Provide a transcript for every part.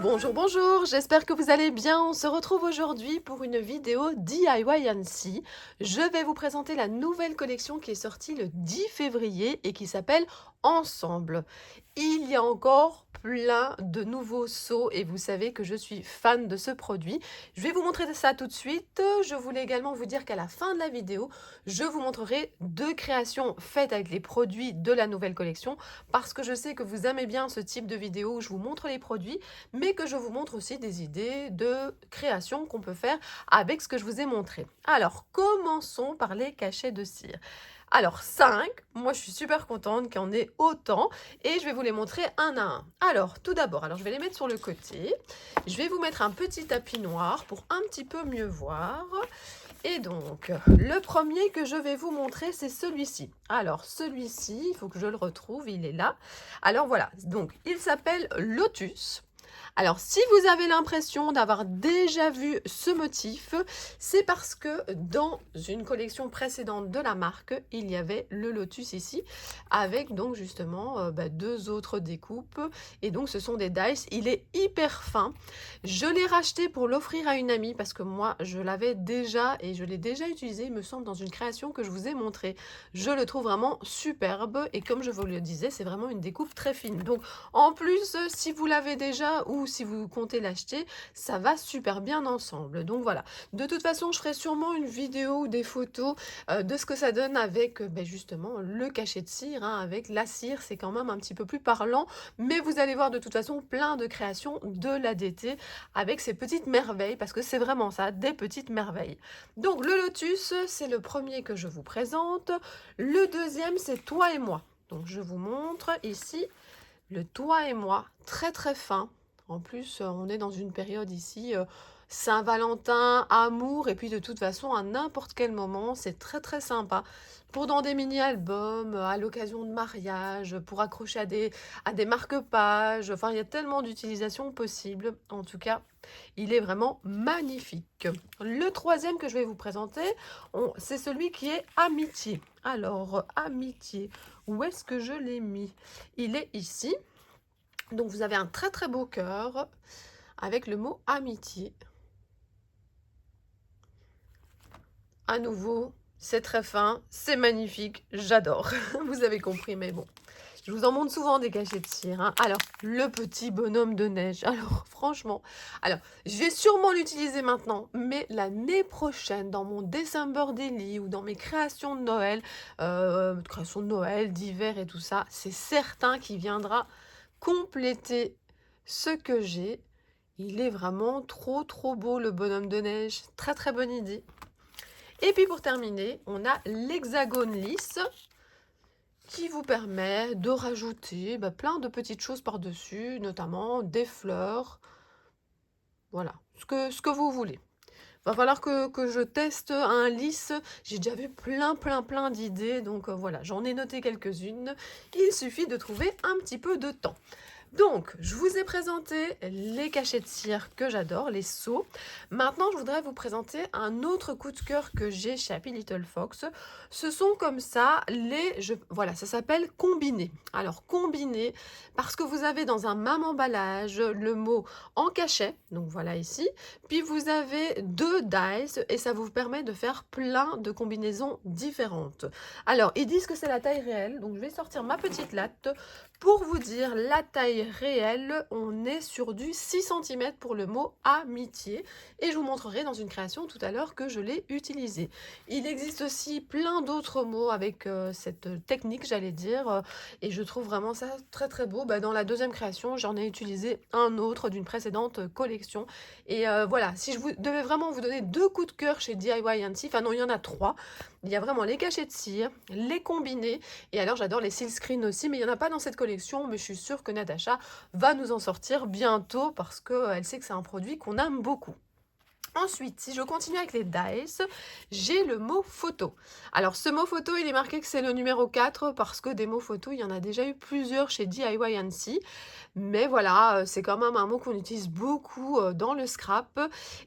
Bonjour, bonjour, j'espère que vous allez bien. On se retrouve aujourd'hui pour une vidéo DIY Annecy. Je vais vous présenter la nouvelle collection qui est sortie le 10 février et qui s'appelle Ensemble. Il y a encore plein de nouveaux seaux et vous savez que je suis fan de ce produit. Je vais vous montrer ça tout de suite. Je voulais également vous dire qu'à la fin de la vidéo, je vous montrerai deux créations faites avec les produits de la nouvelle collection parce que je sais que vous aimez bien ce type de vidéo où je vous montre les produits mais que je vous montre aussi des idées de création qu'on peut faire avec ce que je vous ai montré. Alors, commençons par les cachets de cire. Alors, 5, moi je suis super contente qu'il y en ait autant et je vais vous les montrer un à un. Alors, tout d'abord, je vais les mettre sur le côté. Je vais vous mettre un petit tapis noir pour un petit peu mieux voir. Et donc, le premier que je vais vous montrer, c'est celui-ci. Alors, celui-ci, il faut que je le retrouve, il est là. Alors voilà, donc il s'appelle Lotus. Alors, si vous avez l'impression d'avoir déjà vu ce motif, c'est parce que dans une collection précédente de la marque, il y avait le lotus ici, avec donc justement deux autres découpes. Et donc, ce sont des dice. Il est hyper fin. Je l'ai racheté pour l'offrir à une amie parce que moi, je l'avais déjà et je l'ai déjà utilisé, il me semble, dans une création que je vous ai montrée. Je le trouve vraiment superbe et comme je vous le disais, c'est vraiment une découpe très fine. Donc, en plus, si vous l'avez déjà ou si vous comptez l'acheter, ça va super bien ensemble. Donc voilà. De toute façon, je ferai sûrement une vidéo ou des photos de ce que ça donne avec justement le cachet de cire. Avec la cire, c'est quand même un petit peu plus parlant. Mais vous allez voir de toute façon plein de créations de l'ADT avec ces petites merveilles, parce que c'est vraiment ça, des petites merveilles. Donc le lotus, c'est le premier que je vous présente. Le deuxième, c'est toi et moi. Donc je vous montre ici le toi et moi, très très fin. En plus, on est dans une période ici, Saint-Valentin, amour, et puis de toute façon, à n'importe quel moment, c'est très très sympa. Pour dans des mini-albums, à l'occasion de mariage, pour accrocher à des marque-pages. Enfin, il y a tellement d'utilisations possibles. En tout cas, il est vraiment magnifique. Le troisième que je vais vous présenter, c'est celui qui est Amitié. Alors, Amitié, où est-ce que je l'ai mis? Il est ici. Donc, vous avez un très très beau cœur avec le mot amitié. À nouveau, c'est très fin, c'est magnifique, j'adore. Vous avez compris, mais bon. Je vous en montre souvent des cachets de cire. Alors, le petit bonhomme de neige. Alors, franchement, je vais sûrement l'utiliser maintenant, mais l'année prochaine, dans mon December Daily ou dans mes créations de Noël, d'hiver et tout ça, c'est certain qu'il viendra compléter ce que j'ai. Il est vraiment trop trop beau, le bonhomme de neige. Très très bonne idée. Et puis pour terminer, on a l'hexagone lisse qui vous permet de rajouter plein de petites choses par-dessus, notamment des fleurs. Voilà, ce que vous voulez. Va falloir que je teste un lisse. J'ai déjà vu plein d'idées, donc voilà, j'en ai noté quelques-unes. Il suffit de trouver un petit peu de temps. Donc, je vous ai présenté les cachets de cire que j'adore, les seaux. Maintenant, je voudrais vous présenter un autre coup de cœur que j'ai chez Happy Little Fox. Ce sont comme ça voilà, ça s'appelle combiner. Alors, combiner, parce que vous avez dans un même emballage le mot en cachet, donc voilà ici, puis vous avez deux dies et ça vous permet de faire plein de combinaisons différentes. Alors, ils disent que c'est la taille réelle, donc je vais sortir ma petite latte. Pour vous dire la taille réelle, on est sur du 6 cm pour le mot amitié et je vous montrerai dans une création tout à l'heure que je l'ai utilisé. Il existe aussi plein d'autres mots avec cette technique, j'allais dire, et je trouve vraiment ça très très beau. Dans la deuxième création, j'en ai utilisé un autre d'une précédente collection et voilà, si je devais vraiment vous donner deux coups de cœur chez DIY Annecy, enfin non, il y en a trois. Il y a vraiment les cachets de cire, les combinés, et alors j'adore les silkscreen aussi, mais il n'y en a pas dans cette collection, mais je suis sûre que Natacha va nous en sortir bientôt parce qu'elle sait que c'est un produit qu'on aime beaucoup. Ensuite, si je continue avec les dice, j'ai le mot photo. Alors, ce mot photo, il est marqué que c'est le numéro 4 parce que des mots photo, il y en a déjà eu plusieurs chez DIY Annecy. Mais voilà, c'est quand même un mot qu'on utilise beaucoup dans le scrap.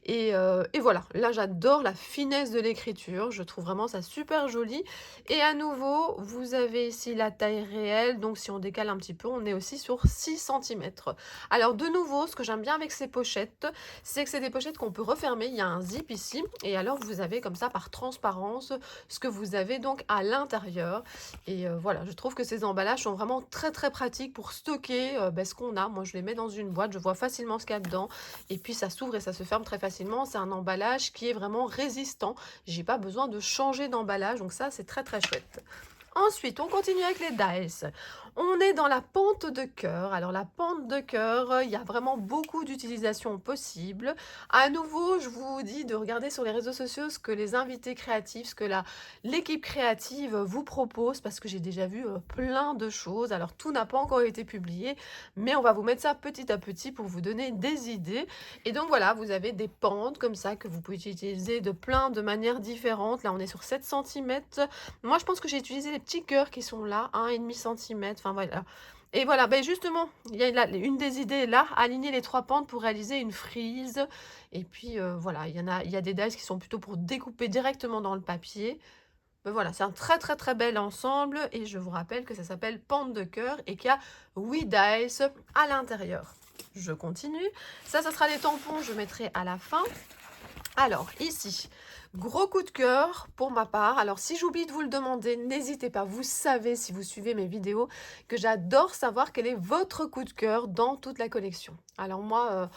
Et voilà, là, j'adore la finesse de l'écriture. Je trouve vraiment ça super joli. Et à nouveau, vous avez ici la taille réelle. Donc, si on décale un petit peu, on est aussi sur 6 centimètres. Alors, de nouveau, ce que j'aime bien avec ces pochettes, c'est que c'est des pochettes qu'on peut refermer. Il y a un zip ici et alors vous avez comme ça par transparence ce que vous avez donc à l'intérieur. Et voilà, je trouve que ces emballages sont vraiment très très pratiques pour stocker ce qu'on a. Moi je les mets dans une boîte, je vois facilement ce qu'il y a dedans et puis ça s'ouvre et ça se ferme très facilement. C'est un emballage qui est vraiment résistant. J'ai pas besoin de changer d'emballage, donc ça c'est très très chouette. Ensuite, on continue avec les dice. On est dans la pente de cœur. Alors, la pente de cœur, il y a vraiment beaucoup d'utilisations possibles. À nouveau, je vous dis de regarder sur les réseaux sociaux ce que les invités créatifs, ce que l'équipe créative vous propose, parce que j'ai déjà vu plein de choses. Alors, tout n'a pas encore été publié, mais on va vous mettre ça petit à petit pour vous donner des idées. Et donc, voilà, vous avez des pentes comme ça que vous pouvez utiliser de plein de manières différentes. Là, on est sur 7 cm. Moi, je pense que j'ai utilisé les petits cœurs qui sont là, 1,5 cm, enfin voilà. Et voilà, ben justement, il y a une des idées là, aligner les 3 pentes pour réaliser une frise. Et puis voilà, il y a des dies qui sont plutôt pour découper directement dans le papier. Ben voilà, c'est un très très très bel ensemble et je vous rappelle que ça s'appelle pente de cœur et qu'il y a 8 dies à l'intérieur. Je continue. Ça sera les tampons, je mettrai à la fin. Alors, ici, gros coup de cœur pour ma part. Alors, si j'oublie de vous le demander, n'hésitez pas. Vous savez, si vous suivez mes vidéos, que j'adore savoir quel est votre coup de cœur dans toute la collection. Alors moi,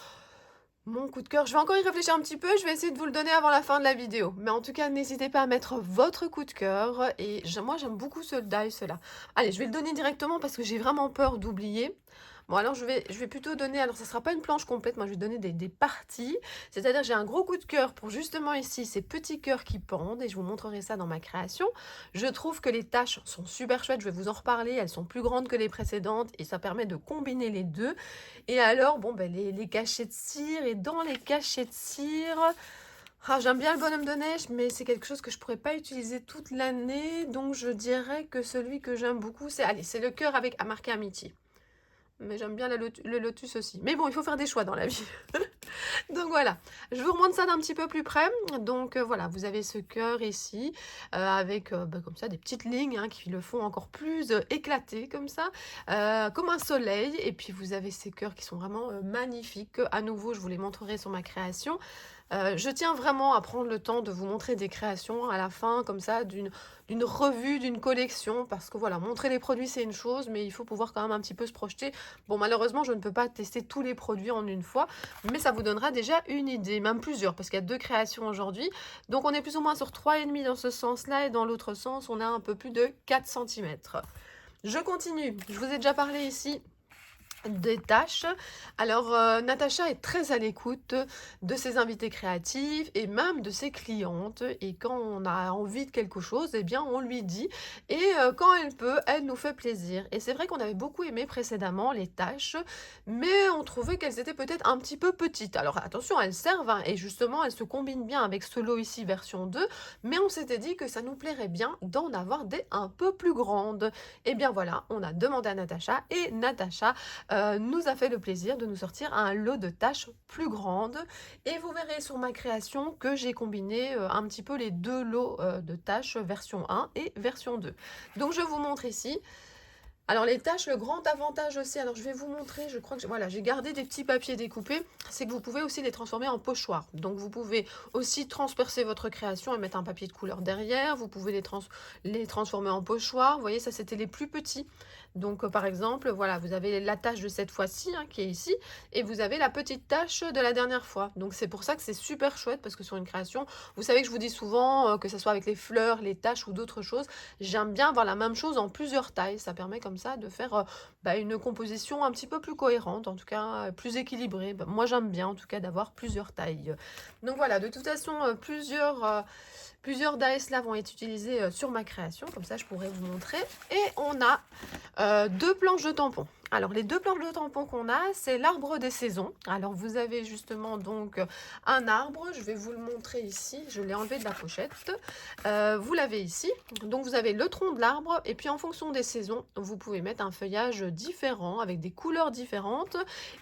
mon coup de cœur, je vais encore y réfléchir un petit peu. Je vais essayer de vous le donner avant la fin de la vidéo. Mais en tout cas, n'hésitez pas à mettre votre coup de cœur. Et moi, j'aime beaucoup ce die-là. Allez, je vais le donner directement parce que j'ai vraiment peur d'oublier. Bon, alors je vais plutôt donner, alors ça sera pas une planche complète, moi je vais donner des parties, c'est-à-dire j'ai un gros coup de cœur pour justement ici ces petits cœurs qui pendent et je vous montrerai ça dans ma création. Je trouve que les taches sont super chouettes, je vais vous en reparler, elles sont plus grandes que les précédentes et ça permet de combiner les deux. Et alors, bon, ben les cachets de cire et dans les cachets de cire... Ah, j'aime bien le bonhomme de neige, mais c'est quelque chose que je pourrais pas utiliser toute l'année, donc je dirais que celui que j'aime beaucoup, c'est le cœur avec à marqué amitié. Mais j'aime bien le lotus aussi. Mais bon, il faut faire des choix dans la vie. Donc voilà, je vous remonte ça d'un petit peu plus près. Donc voilà, vous avez ce cœur ici, avec comme ça des petites lignes qui le font encore plus éclater comme ça, comme un soleil. Et puis vous avez ces cœurs qui sont vraiment magnifiques. À nouveau, je vous les montrerai sur ma création. Je tiens vraiment à prendre le temps de vous montrer des créations à la fin, comme ça, d'une revue, d'une collection, parce que voilà, montrer les produits, c'est une chose, mais il faut pouvoir quand même un petit peu se projeter. Bon, malheureusement, je ne peux pas tester tous les produits en une fois, mais ça vous donnera déjà une idée, même plusieurs, parce qu'il y a 2 créations aujourd'hui. Donc, on est plus ou moins sur 3,5 dans ce sens-là, et dans l'autre sens, on a un peu plus de 4 cm. Je continue. Je vous ai déjà parlé ici des tâches. Alors, Natacha est très à l'écoute de ses invités créatifs et même de ses clientes. Et quand on a envie de quelque chose, eh bien, on lui dit. Et quand elle peut, elle nous fait plaisir. Et c'est vrai qu'on avait beaucoup aimé précédemment les tâches, mais on trouvait qu'elles étaient peut-être un petit peu petites. Alors, attention, elles servent, et justement, elles se combinent bien avec ce lot ici, version 2. Mais on s'était dit que ça nous plairait bien d'en avoir des un peu plus grandes. Et bien voilà, on a demandé à Natacha et Natacha nous a fait le plaisir de nous sortir un lot de tâches plus grandes. Et vous verrez sur ma création que j'ai combiné un petit peu les 2 lots de tâches version 1 et version 2. Donc je vous montre ici. Alors les tâches, le grand avantage aussi, alors je vais vous montrer, je crois que voilà, j'ai gardé des petits papiers découpés, c'est que vous pouvez aussi les transformer en pochoirs. Donc vous pouvez aussi transpercer votre création et mettre un papier de couleur derrière, vous pouvez les transformer en pochoirs. Vous voyez, ça c'était les plus petits. Donc par exemple, voilà, vous avez la tâche de cette fois-ci qui est ici, et vous avez la petite tâche de la dernière fois. Donc c'est pour ça que c'est super chouette, parce que sur une création, vous savez que je vous dis souvent, que ce soit avec les fleurs, les tâches ou d'autres choses, j'aime bien avoir la même chose en plusieurs tailles. Ça permet comme ça de faire une composition un petit peu plus cohérente, en tout cas plus équilibrée. Moi j'aime bien en tout cas d'avoir plusieurs tailles. Donc voilà, de toute façon plusieurs dies là vont être utilisés sur ma création, comme ça je pourrais vous montrer. Et on a 2 planches de tampons. Alors les 2 planches de tampons qu'on a, c'est l'arbre des saisons. Alors vous avez justement donc un arbre, je vais vous le montrer ici, je l'ai enlevé de la pochette. Vous l'avez ici, donc vous avez le tronc de l'arbre et puis en fonction des saisons, vous pouvez mettre un feuillage différent avec des couleurs différentes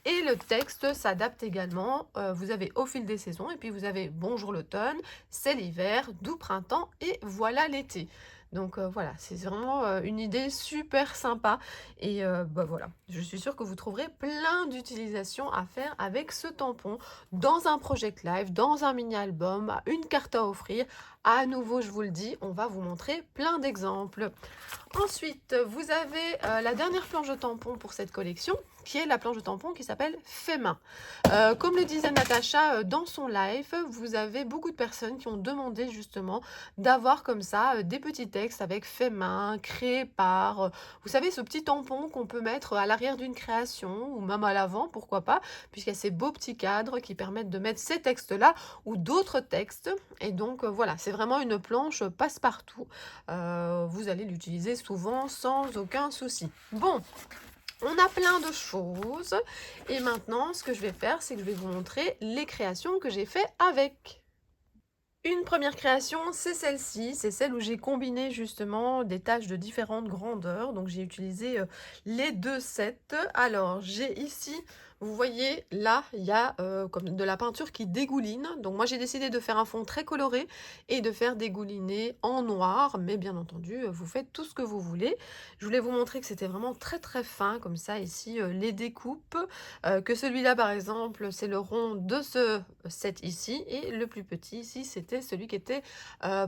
et le texte s'adapte également. Vous avez au fil des saisons et puis vous avez bonjour l'automne, c'est l'hiver, doux printemps et voilà l'été. Donc voilà, c'est vraiment une idée super sympa et bah, voilà, je suis sûre que vous trouverez plein d'utilisations à faire avec ce tampon dans un project live, dans un mini album, une carte à offrir. À nouveau, je vous le dis, on va vous montrer plein d'exemples. Ensuite, vous avez la dernière planche de tampon pour cette collection, qui est la planche de tampon qui s'appelle Fait main. Comme le disait Natacha dans son live, vous avez beaucoup de personnes qui ont demandé justement d'avoir comme ça des petits textes avec fait main, créé par, vous savez, ce petit tampon qu'on peut mettre à l'arrière d'une création ou même à l'avant, pourquoi pas, puisqu'il y a ces beaux petits cadres qui permettent de mettre ces textes-là ou d'autres textes. Et donc voilà, c'est vraiment une planche passe-partout. Vous allez l'utiliser souvent sans aucun souci. Bon, on a plein de choses et maintenant ce que je vais faire, c'est que je vais vous montrer les créations que j'ai fait avec. Une première création, c'est celle-ci, c'est celle où j'ai combiné justement des taches de différentes grandeurs, donc j'ai utilisé les 2 sets. Alors j'ai ici, vous voyez là, il y a comme de la peinture qui dégouline, donc moi j'ai décidé de faire un fond très coloré et de faire dégouliner en noir, mais bien entendu vous faites tout ce que vous voulez. Je voulais vous montrer que c'était vraiment très très fin comme ça ici, les découpes, que celui-là par exemple c'est le rond de ce set ici et le plus petit ici c'était celui qui était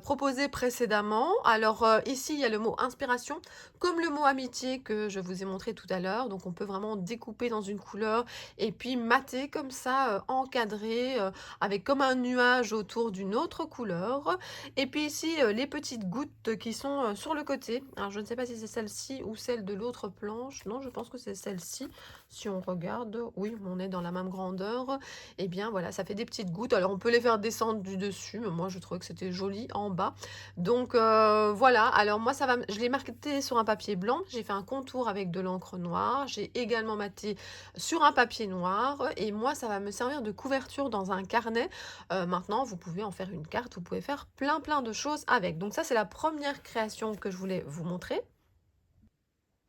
proposé précédemment. Alors ici il y a le mot inspiration comme le mot amitié que je vous ai montré tout à l'heure, donc on peut vraiment découper dans une couleur et puis mater comme ça, encadré avec comme un nuage autour d'une autre couleur. Et puis ici les petites gouttes qui sont sur le côté, alors je ne sais pas si c'est celle-ci ou celle de l'autre planche, non je pense que c'est celle-ci. Si on regarde, oui on est dans la même grandeur, et bien voilà, ça fait des petites gouttes. Alors on peut les faire descendre du dessus, mais moi je trouvais que c'était joli en bas. Donc voilà, alors moi ça va, je l'ai marqué sur un papier blanc, j'ai fait un contour avec de l'encre noire, j'ai également maté sur un papier noir, et moi ça va me servir de couverture dans un carnet. Maintenant vous pouvez en faire une carte, vous pouvez faire plein de choses avec. Donc ça c'est la première création que je voulais vous montrer.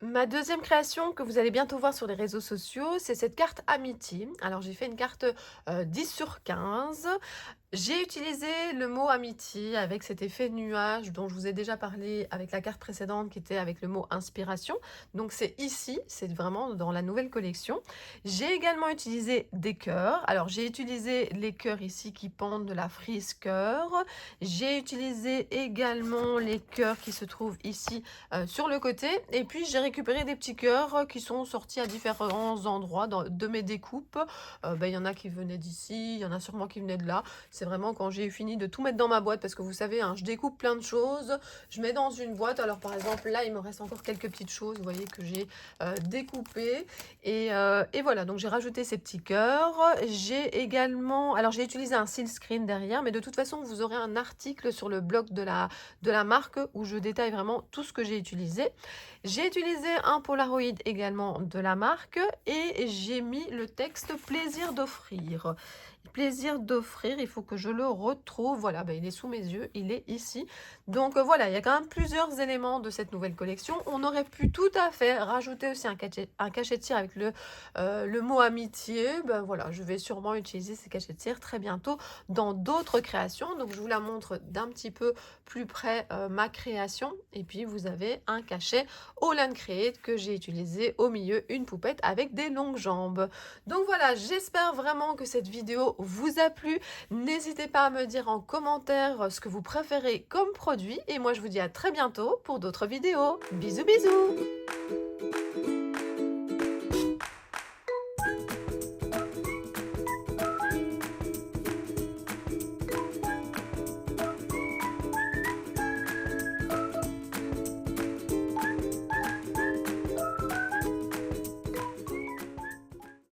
Ma deuxième création que vous allez bientôt voir sur les réseaux sociaux, c'est cette carte amitié. Alors j'ai fait une carte 10 sur 15. J'ai utilisé le mot amitié avec cet effet nuage dont je vous ai déjà parlé avec la carte précédente qui était avec le mot inspiration. Donc c'est ici, c'est vraiment dans la nouvelle collection. J'ai également utilisé des cœurs. Alors j'ai utilisé les cœurs ici qui pendent de la frise cœur. J'ai utilisé également les cœurs qui se trouvent ici sur le côté. Et puis j'ai récupéré des petits cœurs qui sont sortis à différents endroits de mes découpes. Il y en a qui venaient d'ici, il y en a sûrement qui venaient de là. C'est vraiment quand j'ai fini de tout mettre dans ma boîte, parce que vous savez, hein, je découpe plein de choses, je mets dans une boîte. Alors par exemple, là, il me reste encore quelques petites choses, vous voyez, que j'ai découpées. Et voilà, donc j'ai rajouté ces petits cœurs. J'ai également, alors j'ai utilisé un seal screen derrière, mais de toute façon, vous aurez un article sur le blog de la marque où je détaille vraiment tout ce que j'ai utilisé. J'ai utilisé un Polaroid également de la marque et j'ai mis le texte plaisir d'offrir. Plaisir d'offrir, il faut que je le retrouve. Voilà, il est sous mes yeux, il est ici. Donc voilà, il y a quand même plusieurs éléments de cette nouvelle collection. On aurait pu tout à fait rajouter aussi un cachet de cire avec le mot amitié. Voilà, je vais sûrement utiliser ces cachets de cire très bientôt dans d'autres créations. Donc je vous la montre d'un petit peu plus près ma création. Et puis vous avez un cachet All and Create que j'ai utilisé au milieu, une poupette avec des longues jambes. Donc voilà, j'espère vraiment que cette vidéo vous a plu. N'hésitez pas à me dire en commentaire ce que vous préférez comme produit. Et moi, je vous dis à très bientôt pour d'autres vidéos. Bisous, bisous!